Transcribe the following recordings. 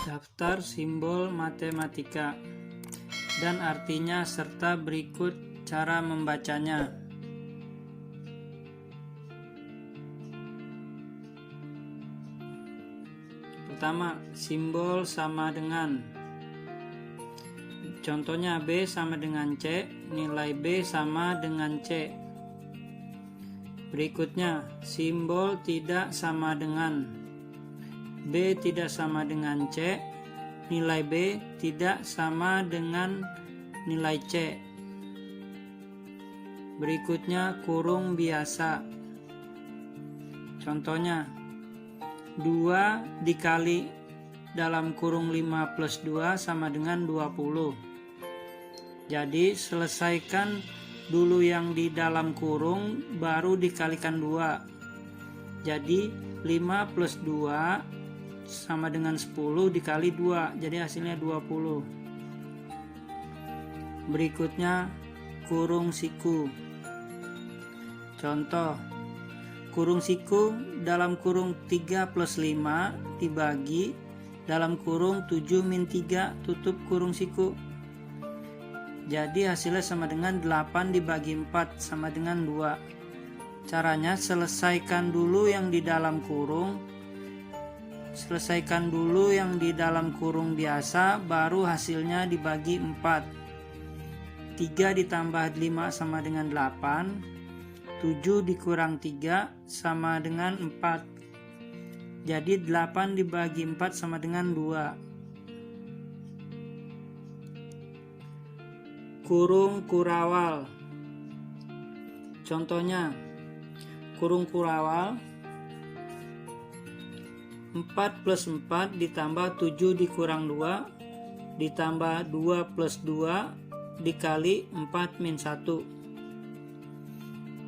Daftar simbol matematika dan artinya serta berikut cara membacanya. Pertama, simbol sama dengan. Contohnya B sama dengan C, nilai B sama dengan C. Berikutnya, simbol tidak sama dengan. B tidak sama dengan C, nilai B tidak sama dengan nilai C. Berikutnya, kurung biasa. Contohnya, 2 dikali dalam kurung 5 plus 2 sama dengan 20. Jadi selesaikan dulu yang di dalam kurung baru dikalikan 2. Jadi 5 plus 2 sama dengan 10 dikali 2, jadi hasilnya 20. Berikutnya kurung siku. Contoh, kurung siku dalam kurung 3 plus 5 dibagi dalam kurung 7 min 3 tutup kurung siku. Jadi hasilnya sama dengan 8 dibagi 4 sama dengan 2. Caranya selesaikan dulu yang di dalam kurung. Selesaikan dulu yang di dalam kurung biasa, baru hasilnya dibagi 4. 3 ditambah 5 sama dengan 8. 7 dikurang 3 sama dengan 4. Jadi 8 dibagi 4 sama dengan 2. Kurung kurawal. Contohnya, kurung kurawal 4 plus 4 ditambah 7 dikurang 2 ditambah 2 plus 2 dikali 4 min 1.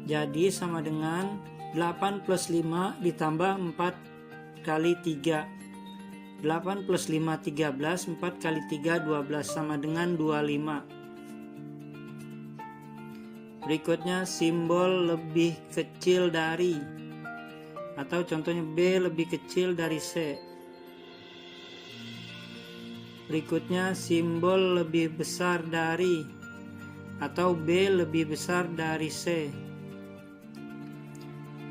Jadi sama dengan 8 plus 5 ditambah 4 kali 3. 8 plus 5 13, 4 kali 3 12 sama dengan 25. Berikutnya simbol lebih kecil dari, atau contohnya B lebih kecil dari C. Berikutnya simbol lebih besar dari, atau B lebih besar dari C.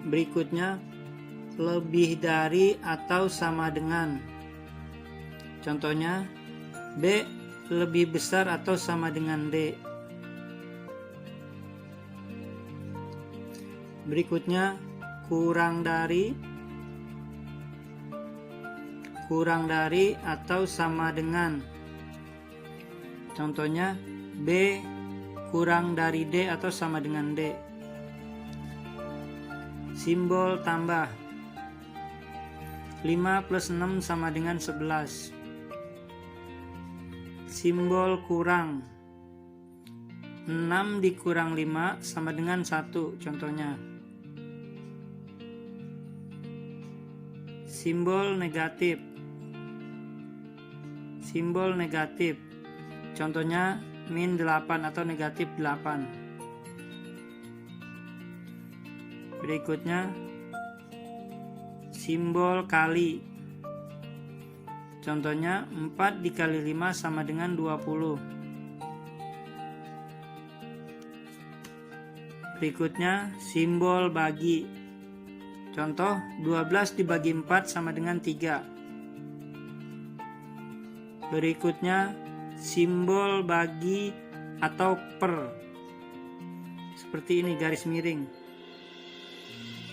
Berikutnya lebih dari atau sama dengan. Contohnya B lebih besar atau sama dengan D. Berikutnya kurang dari atau sama dengan. Contohnya B kurang dari D atau sama dengan D. Simbol tambah. 5 plus 6 sama dengan 11. Simbol kurang. 6 dikurang 5 sama dengan 1, contohnya. Simbol negatif. Simbol negatif. Contohnya min 8 atau negatif 8. Berikutnya simbol kali. Contohnya 4 dikali 5 sama dengan 20. Berikutnya simbol bagi. Contoh 12 dibagi 4 sama dengan 3. Berikutnya simbol bagi atau per. Seperti ini garis miring.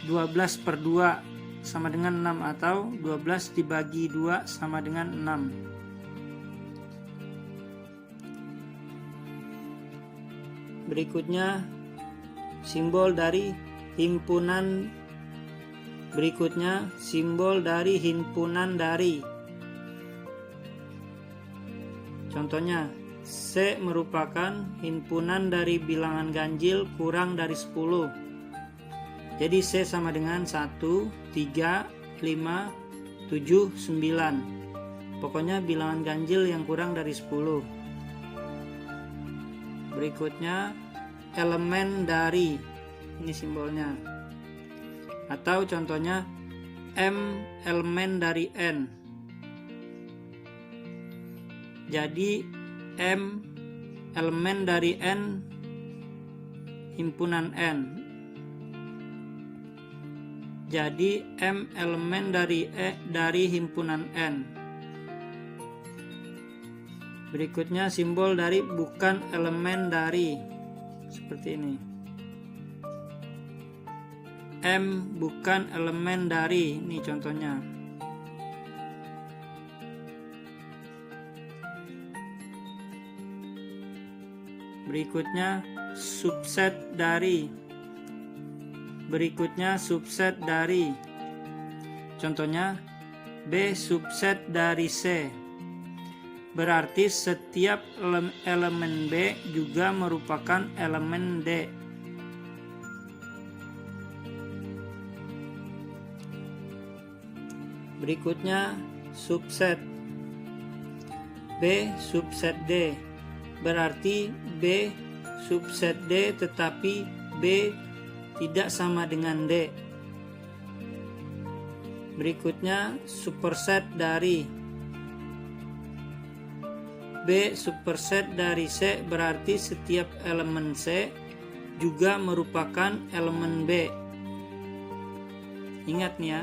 12 per 2 sama dengan 6 atau 12 dibagi 2 sama dengan 6. Berikutnya simbol dari himpunan. Berikutnya simbol dari himpunan dari. Contohnya C merupakan himpunan dari bilangan ganjil kurang dari 10. Jadi C sama dengan 1, 3, 5, 7, 9. Pokoknya bilangan ganjil yang kurang dari 10. Berikutnya elemen dari. Ini simbolnya. Atau contohnya M elemen dari N. Jadi M elemen dari N himpunan N. Jadi M elemen dari himpunan N. Berikutnya simbol dari bukan elemen dari, seperti ini. M bukan elemen dari, ini contohnya. Berikutnya subset dari. Berikutnya subset dari. Contohnya B subset dari C. Berarti setiap elemen B juga merupakan elemen D. Berikutnya subset B subset D. Berarti B subset D tetapi B tidak sama dengan D. Berikutnya superset dari. B superset dari C berarti setiap elemen C juga merupakan elemen B. Ingat nih ya,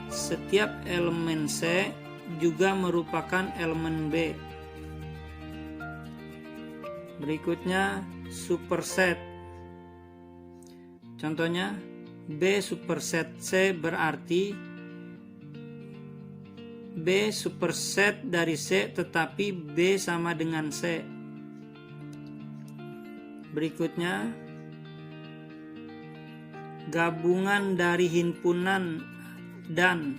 setiap elemen C juga merupakan elemen B. Berikutnya superset. Contohnya B superset C berarti B superset dari C tetapi B sama dengan C. Berikutnya gabungan dari himpunan dan.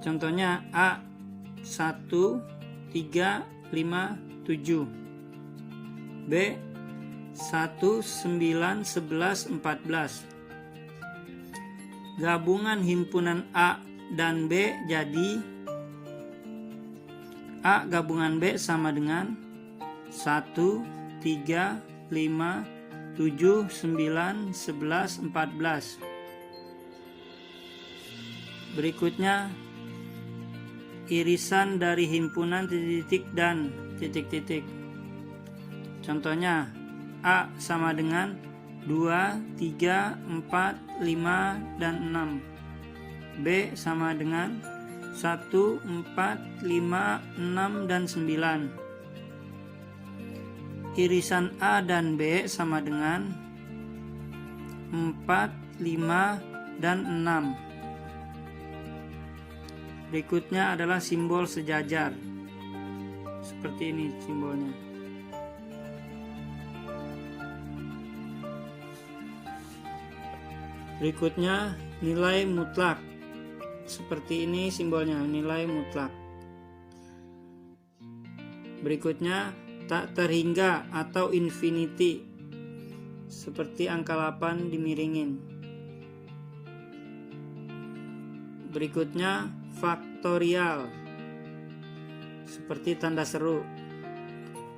Contohnya A 1, 3, 5, 7. B 1, 9, 11, 14. Gabungan himpunan A dan B jadi A gabungan B sama dengan 1, 3, 5, 7, 9, 11, 14. Berikutnya irisan dari himpunan titik-titik dan titik-titik. Contohnya A sama dengan 2, 3, 4, 5, dan 6. B sama dengan 1, 4, 5, 6, dan 9. Irisan A dan B sama dengan 4, 5, dan 6. Berikutnya adalah simbol sejajar. Seperti ini simbolnya. Berikutnya nilai mutlak. Seperti ini simbolnya, nilai mutlak. Berikutnya tak terhingga atau infinity. Seperti angka 8 dimiringin. Berikutnya faktorial. Seperti tanda seru.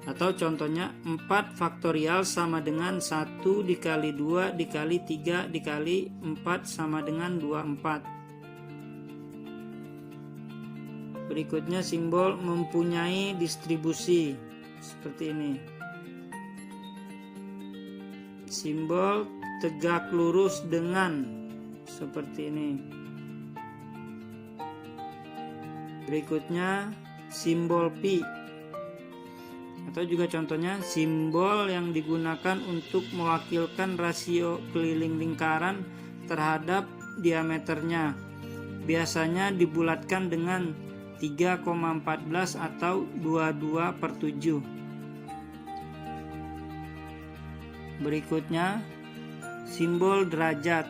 Atau contohnya 4 faktorial sama dengan 1 dikali 2 dikali 3 dikali 4 sama dengan 24. Berikutnya simbol mempunyai distribusi. Seperti ini. Simbol tegak lurus dengan. Seperti ini. Berikutnya simbol pi. Atau juga contohnya simbol yang digunakan untuk mewakilkan rasio keliling lingkaran terhadap diameternya. Biasanya dibulatkan dengan 3,14 atau 22/7. Berikutnya simbol derajat.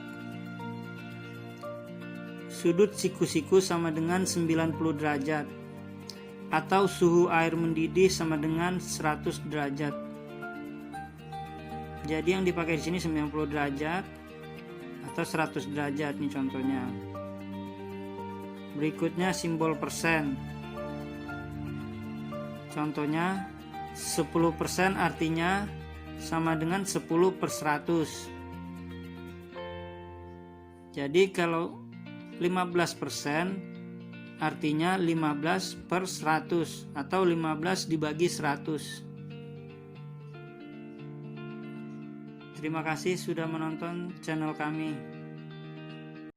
Sudut siku-siku sama dengan 90 derajat. Atau suhu air mendidih sama dengan 100 derajat. Jadi yang dipakai di sini 90 derajat atau 100 derajat nih contohnya. Berikutnya simbol persen. Contohnya 10% artinya sama dengan 10/100. Jadi kalau 15% artinya 15 per 100 atau 15 dibagi 100. Terima kasih sudah menonton channel kami.